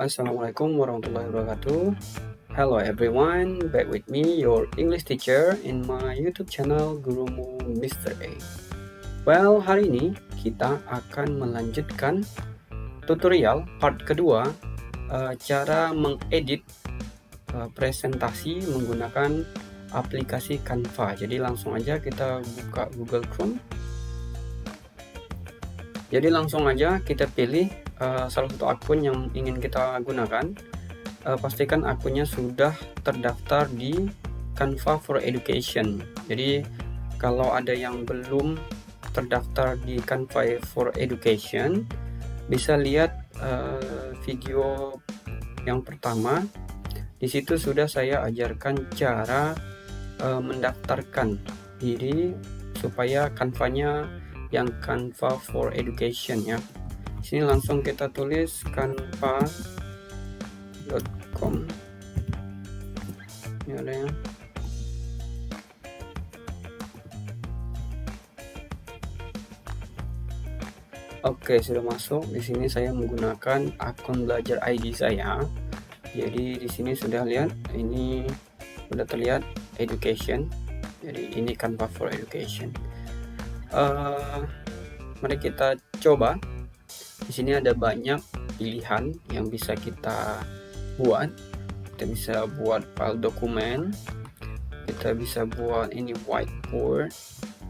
Assalamualaikum warahmatullahi wabarakatuh. Hello everyone, back with me your English teacher in my YouTube channel Gurumu Mr. A. Well, hari ini kita akan melanjutkan tutorial part kedua, cara mengedit presentasi menggunakan aplikasi Canva. Jadi langsung aja kita buka Google Chrome. Jadi langsung aja kita pilih salah satu akun yang ingin kita gunakan. Pastikan akunnya sudah terdaftar di Canva for Education. Jadi kalau ada yang belum terdaftar di Canva for Education, bisa lihat video yang pertama. Di situ sudah saya ajarkan cara mendaftarkan diri supaya Canva-nya yang Canva for Education ya. Di sini langsung kita tulis canva.com. Ini ada ya. Oke, sudah masuk. Di sini saya menggunakan akun belajar ID saya. Jadi di sini sudah lihat, ini sudah terlihat education. Jadi ini Canva for Education. Mari kita coba. Di sini ada banyak pilihan yang bisa kita buat. Kita bisa buat file dokumen, kita bisa buat ini whiteboard,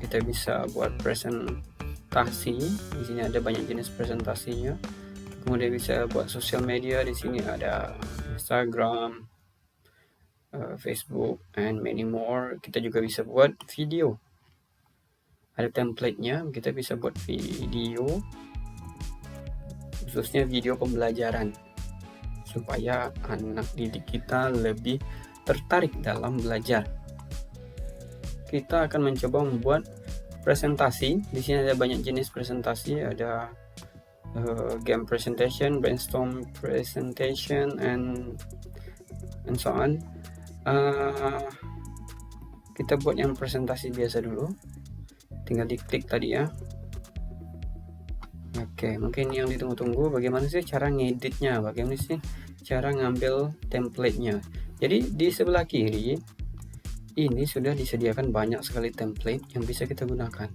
kita bisa buat presentasi. Di sini ada banyak jenis presentasinya. Kemudian bisa buat sosial media. Di sini ada Instagram, Facebook, and many more. Kita juga bisa buat video. Ada template-nya, kita bisa buat video, khususnya video pembelajaran, supaya anak didik kita lebih tertarik dalam belajar. Kita akan mencoba membuat presentasi. Di sini ada banyak jenis presentasi, ada game presentation, brainstorm presentation, and so on. Kita buat yang presentasi biasa dulu. Tinggal diklik tadi ya. Oke, mungkin yang ditunggu-tunggu bagaimana sih cara ngeditnya, bagaimana sih cara ngambil template-nya. Jadi di sebelah kiri ini sudah disediakan banyak sekali template yang bisa kita gunakan.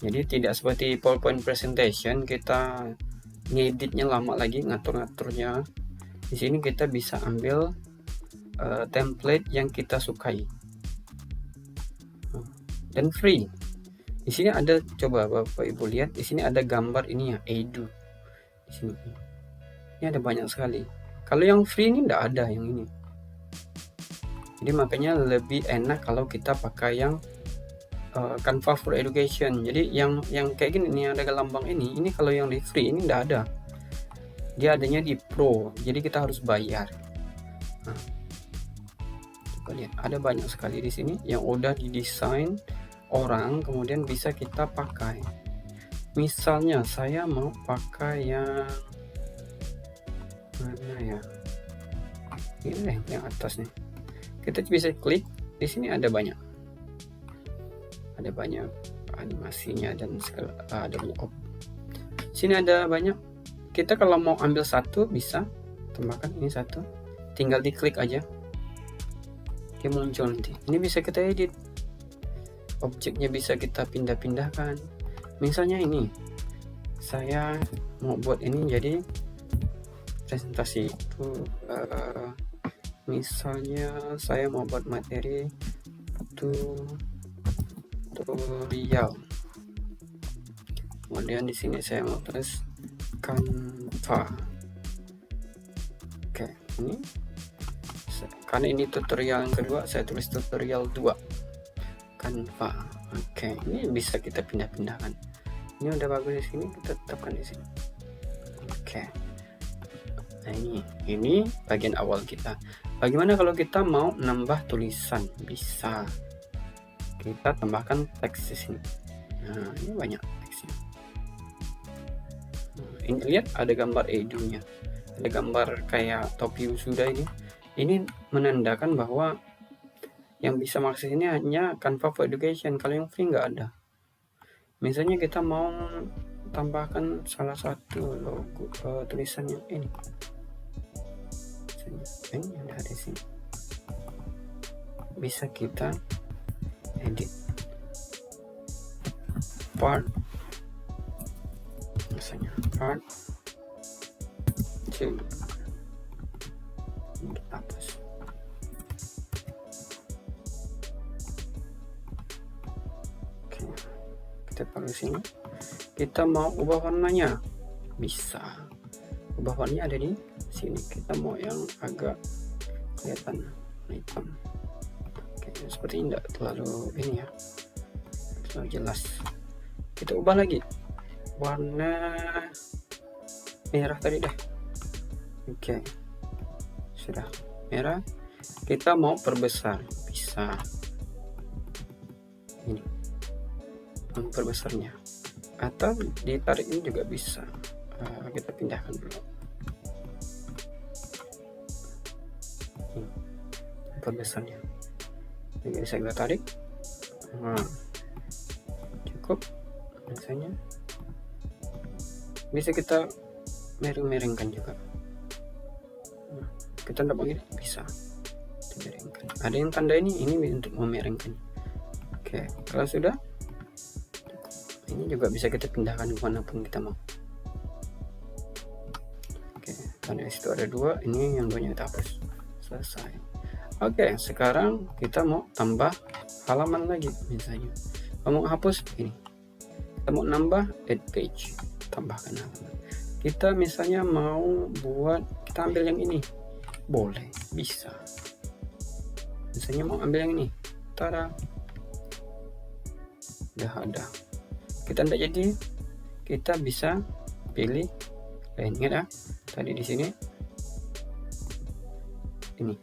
Jadi tidak seperti PowerPoint presentation kita ngeditnya lama lagi, ngatur-ngaturnya. Di sini kita bisa ambil template yang kita sukai dan free. Di sini ada, coba Bapak Ibu lihat, di sini ada gambar ini ya, edu. Di sini. Ini ada banyak sekali. Kalau yang free ini enggak ada yang ini. Jadi makanya lebih enak kalau kita pakai yang Canva for Education. Jadi yang kayak gini nih, ada lambang ini kalau yang di free ini enggak ada. Dia adanya di Pro. Jadi kita harus bayar. Nah, coba lihat, ada banyak sekali di sini yang udah didesain orang, kemudian bisa kita pakai. Misalnya saya mau pakai yang mana ya, ini yang atas nih. Kita bisa klik, di sini ada banyak animasinya dan segala, ada mockup. Sini ada banyak. Kita kalau mau ambil satu bisa tambahkan ini satu, tinggal diklik aja, dia muncul nanti. Ini bisa kita edit. Objeknya bisa kita pindah-pindahkan. Misalnya ini, saya mau buat ini jadi presentasi itu. Misalnya saya mau buat materi tutorial. Kemudian di sini saya mau tulis Canva. Oke, ini karena ini tutorial yang kedua, saya tulis tutorial 2. Canva. Oke, ini bisa kita pindah-pindahkan. Ini udah bagus di sini, kita tetapkan di sini. Oke. Nah, ini bagian awal kita. Bagaimana kalau kita mau nambah tulisan? Bisa. Kita tambahkan teks di sini. Nah, ini banyak teksnya. Nah, ini lihat ada gambar edunya. Ada gambar kayak topi wisuda ini. Ini menandakan bahwa yang bisa mengakses ini hanya Canva for Education. Kalau yang free nggak ada. Misalnya kita mau tambahkan salah satu logo tulisan yang ini. ini udah di sini, bisa kita edit part, misalnya part 2, ini kita hapus. Oke, kita pakai sini. Kita mau ubah warnanya, bisa ubah warnanya ada di sini. Kita mau yang agak kelihatan hitam. Oke, seperti ini, tidak terlalu ini ya, terlalu jelas. Kita ubah lagi warna merah tadi dah. Oke, sudah merah. Kita mau perbesar, bisa ini memperbesarnya, atau ditarik ini juga bisa. Kita pindahkan dulu. Perbesarnya ini bisa kita tarik. Cukup, misalnya bisa kita miring-miringkan juga. Kita tidak begini, bisa miringkan. Ada yang tanda ini untuk memiringkan. Oke, kalau sudah, ini juga bisa kita pindahkan kemanapun kita mau. Oke, karena situ ada 2, ini yang 2-nya kita hapus. Selesai. Oke, sekarang kita mau tambah halaman lagi. Misalnya mau hapus ini, kita mau nambah add page, tambahkan halaman. Kita misalnya mau buat, kita ambil yang ini, boleh, bisa. Misalnya mau ambil yang ini, tada, udah ada. Kita tidak jadi, kita bisa pilih lain. Ingat ya, tadi di sini ini,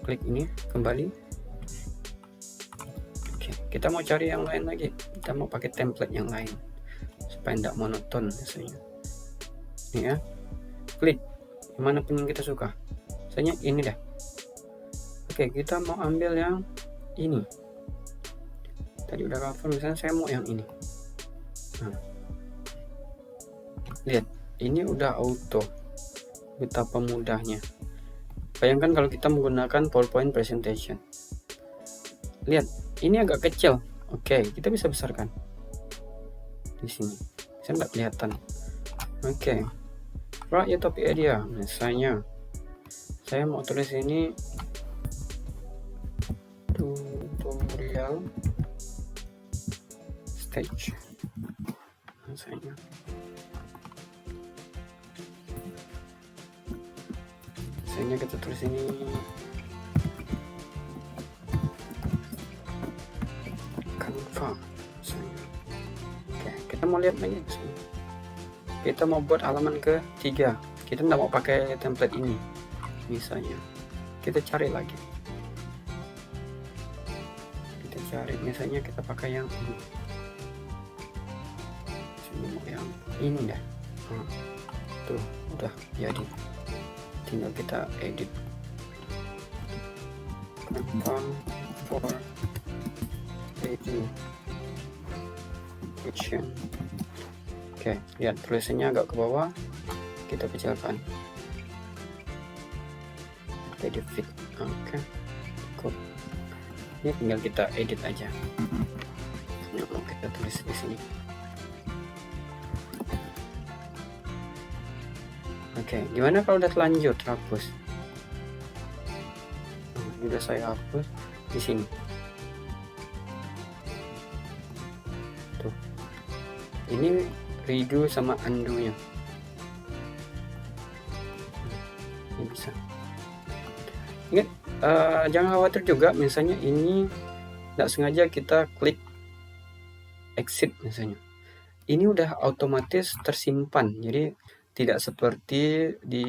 klik ini kembali. Oke, kita mau cari yang lain lagi, kita mau pakai template yang lain supaya tidak monoton. Misalnya ini ya, klik dimanapun yang kita suka, misalnya ini dah. Oke, kita mau ambil yang ini, tadi udah cover, misalnya saya mau yang ini. Lihat, ini udah auto, betapa mudahnya. Bayangkan kalau kita menggunakan PowerPoint presentation. Lihat, ini agak kecil. Oke, kita bisa besarkan di sini. Saya tidak kelihatan. Oke, write your topic area. Misalnya, saya mau tulis ini tutorial stage. Misalnya. Misalnya kita tulis ini Canva. Oke, kita mau lihat lagi. Kita mau buat halaman ke-3. Kita tidak mau pakai template ini. Misalnya, kita cari lagi. Kita cari, misalnya kita pakai yang ini. Sini mau yang ini dah. Tuh, udah jadi. Tinggal kita edit. Canva for education. Oke, lihat tulisannya agak ke bawah, kita kecilkan. Edit fit. Oke, cukup. Ini tinggal kita edit aja. Ini mau kita tulis di sini. Oke, gimana kalau udah telanjur terhapus? Ini udah saya hapus di sini. Tuh, ini redo sama undo-nya. Ini bisa. Ingat, jangan khawatir juga. Misalnya ini tidak sengaja kita klik exit misalnya. Ini udah otomatis tersimpan. Jadi tidak seperti di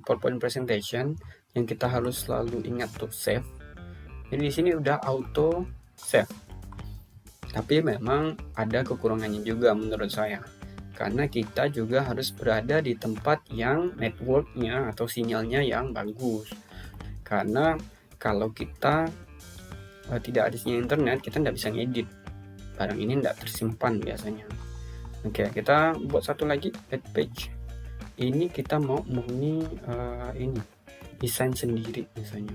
PowerPoint presentation yang kita harus selalu ingat untuk save. Jadi di sini udah auto save. Tapi memang ada kekurangannya juga menurut saya. Karena kita juga harus berada di tempat yang networknya atau sinyalnya yang bagus. Karena kalau kita tidak ada sinyal internet, kita tidak bisa ngedit. Barang ini tidak tersimpan biasanya. Oke, kita buat satu lagi, add page. Ini kita mau murni ini desain sendiri. Misalnya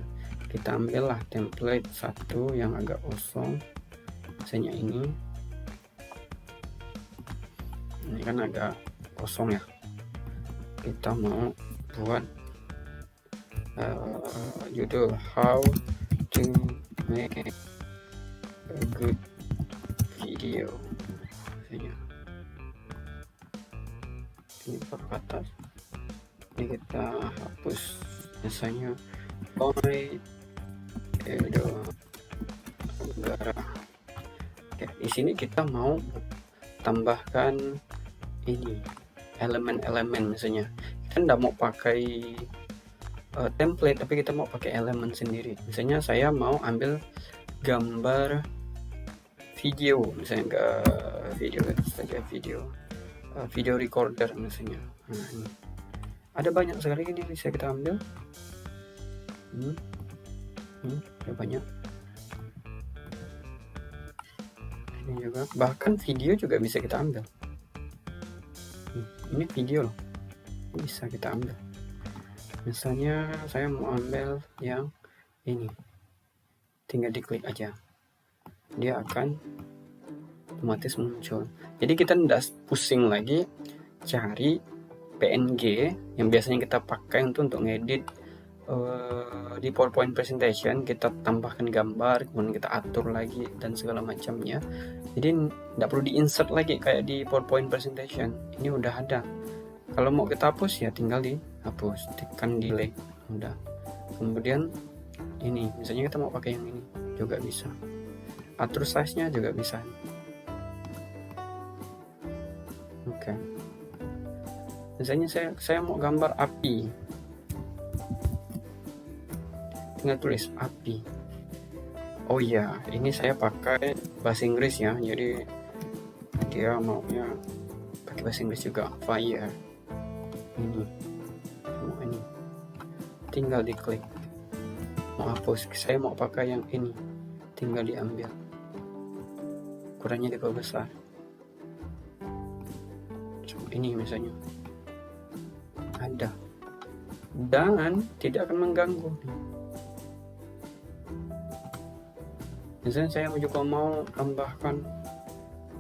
kita ambillah template satu yang agak kosong, misalnya ini kan agak kosong ya, kita mau buat judul how to make a good video, misalnya ini paruh atas, ini kita hapus misalnya Boy Edo Anggara. Oke, di sini kita mau tambahkan ini elemen-elemen, misalnya kita tidak mau pakai template tapi kita mau pakai elemen sendiri. Misalnya saya mau ambil gambar video, misalnya ke video saja, video recorder misalnya. Nah, ini ada banyak sekali ini bisa kita ambil. Ada banyak. Ini juga, bahkan video juga bisa kita ambil. Ini video loh, bisa kita ambil. Misalnya saya mau ambil yang ini, tinggal diklik aja, dia akan otomatis muncul. Jadi kita tidak pusing lagi cari PNG yang biasanya kita pakai untuk ngedit di PowerPoint presentation. Kita tambahkan gambar, kemudian kita atur lagi dan segala macamnya. Jadi tidak perlu di-insert lagi kayak di PowerPoint presentation. Ini udah ada. Kalau mau kita hapus ya tinggal dihapus, tekan delete, udah. Kemudian ini, misalnya kita mau pakai yang ini juga bisa. Atur size-nya juga bisa. Oke. Misalnya saya mau gambar api, tinggal tulis api. Oh iya, ini saya pakai bahasa Inggris ya, jadi dia maunya pakai bahasa Inggris juga. Fire, ini mau ini, tinggal diklik. Mau hapus, saya mau pakai yang ini, tinggal diambil, ukurannya diperbesar. Ini misalnya ada, dan tidak akan mengganggu. Misalnya saya juga mau tambahkan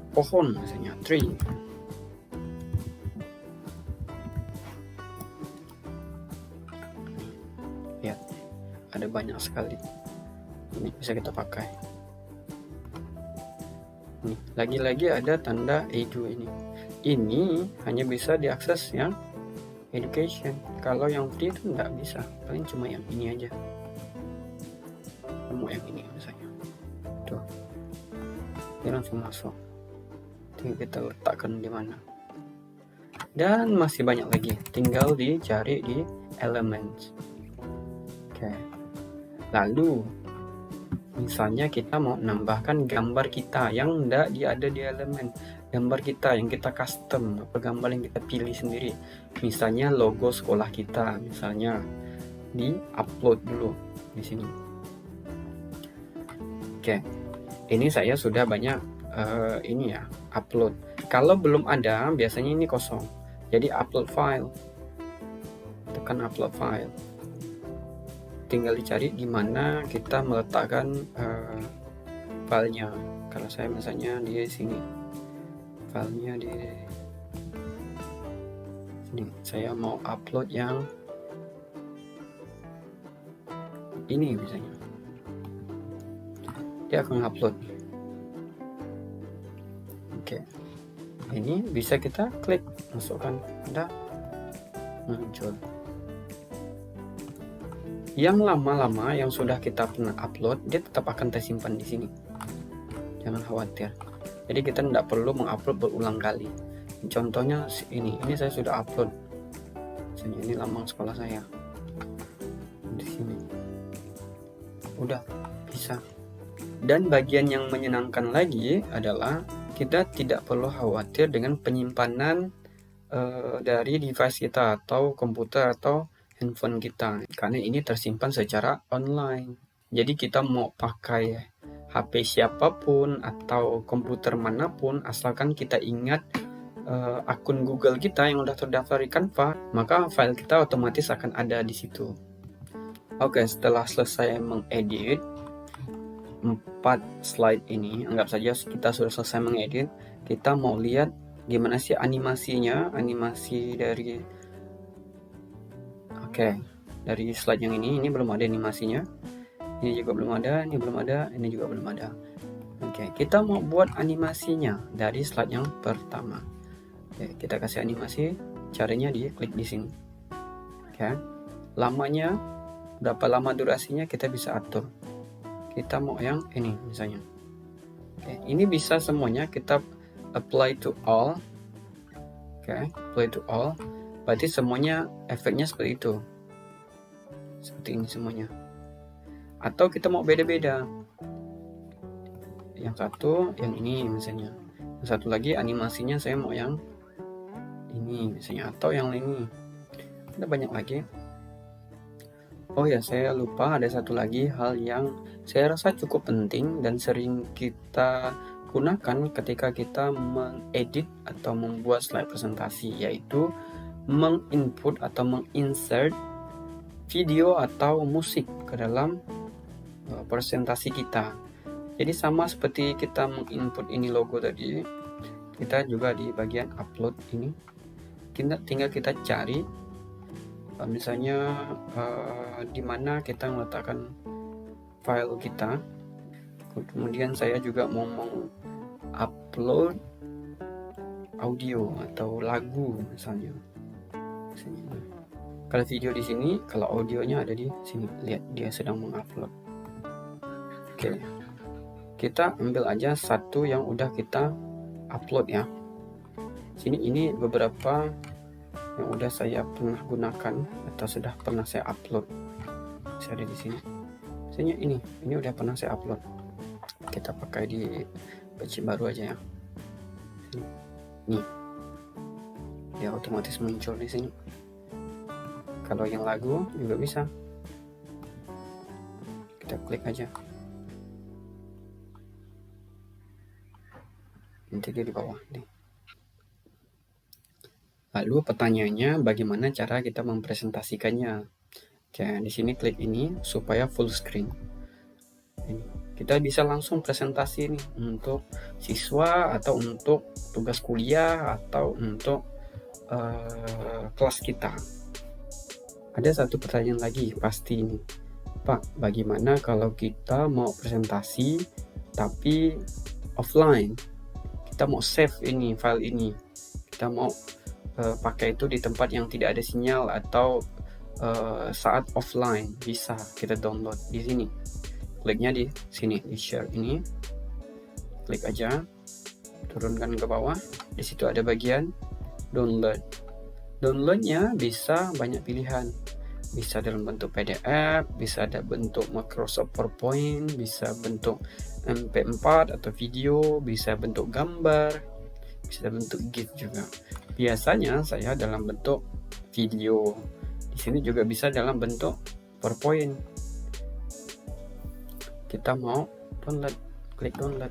pohon, misalnya tree. Ya, ada banyak sekali. Ini bisa kita pakai. Ini lagi-lagi ada tanda edu ini. Ini hanya bisa diakses yang education. Kalau yang free itu nggak bisa, paling cuma yang ini aja. Mau yang ini misalnya, tuh, dia langsung masuk. Tinggal kita letakkan di mana. Dan masih banyak lagi, tinggal dicari di elements. Oke. Lalu misalnya kita mau nambahkan gambar kita yang nggak ada di elemen, gambar kita yang kita custom, apa gambar yang kita pilih sendiri. Misalnya logo sekolah kita, misalnya di upload dulu di sini. Oke, ini saya sudah banyak ini ya, upload. Kalau belum ada, biasanya ini kosong. Jadi upload file, tekan upload file. Tinggal dicari di mana kita meletakkan filenya. Kalau saya misalnya di sini, filenya di sini. Saya mau upload yang ini misalnya, dia akan upload. Oke, ini bisa kita klik, masukkan, udah muncul. Yang lama-lama yang sudah kita pernah upload, dia tetap akan tersimpan di sini. Jangan khawatir. Jadi kita tidak perlu mengupload berulang kali. Contohnya ini saya sudah upload. Misalnya ini lambang sekolah saya di sini. Udah bisa. Dan bagian yang menyenangkan lagi adalah kita tidak perlu khawatir dengan penyimpanan dari device kita atau komputer atau handphone kita, karena ini tersimpan secara online. Jadi kita mau pakai HP siapapun atau komputer manapun, asalkan kita ingat akun Google kita yang udah terdaftar di Canva, maka file kita otomatis akan ada di situ. Oke, setelah selesai mengedit 4 slide ini, anggap saja kita sudah selesai mengedit, kita mau lihat gimana sih animasinya, animasi dari dari slide yang ini belum ada animasinya, ini juga belum ada, ini belum ada, ini juga belum ada. Kita mau buat animasinya dari slide yang pertama. Kita kasih animasi, caranya diklik di sini. Lamanya, berapa lama durasinya kita bisa atur. Kita mau yang ini misalnya. Ini bisa semuanya kita apply to all. Apply to all. Berarti semuanya efeknya seperti itu. Seperti ini semuanya. Atau kita mau beda-beda. Yang satu, yang ini misalnya. Yang satu lagi animasinya saya mau yang ini misalnya, atau yang ini. Ada banyak lagi. Oh ya, saya lupa ada satu lagi hal yang saya rasa cukup penting dan sering kita gunakan ketika kita mengedit atau membuat slide presentasi, yaitu menginput atau menginsert video atau musik ke dalam presentasi kita. Jadi sama seperti kita menginput ini logo tadi, kita juga di bagian upload ini, tinggal kita cari misalnya di mana kita meletakkan file kita. Kemudian saya juga mau upload audio atau lagu misalnya. Kalau video di sini, kalau audionya ada di sini. Lihat, dia sedang mengupload. Kita ambil aja satu yang udah kita upload ya. Sini ini beberapa yang udah saya pernah gunakan atau sudah pernah saya upload. Saya ada di sini. Misalnya ini udah pernah saya upload. Kita pakai di batch baru aja ya. Nih, dia otomatis muncul di sini. Kalau yang lagu juga bisa. Kita klik aja. Nanti dia di bawah nih. Lalu pertanyaannya, bagaimana cara kita mempresentasikannya? Di sini klik ini supaya full screen. Kita bisa langsung presentasi nih untuk siswa atau untuk tugas kuliah atau untuk kelas kita. Ada satu pertanyaan lagi pasti ini, Pak, bagaimana kalau kita mau presentasi tapi offline? Kita mau save ini file ini, kita mau pakai itu di tempat yang tidak ada sinyal atau saat offline, bisa kita download di sini. Kliknya di sini, di share ini, klik aja, turunkan ke bawah. Di situ ada bagian download. Downloadnya bisa banyak pilihan, bisa dalam bentuk PDF, bisa ada bentuk Microsoft PowerPoint, bisa bentuk MP4 atau video, bisa bentuk gambar, bisa bentuk GIF juga. Biasanya saya dalam bentuk video. Di sini juga bisa dalam bentuk PowerPoint. Kita mau download, klik download.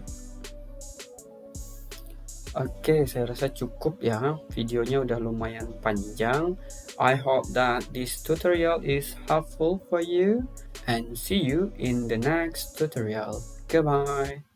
Oke, saya rasa cukup ya. Videonya udah lumayan panjang. I hope that this tutorial is helpful for you and see you in the next tutorial. Goodbye.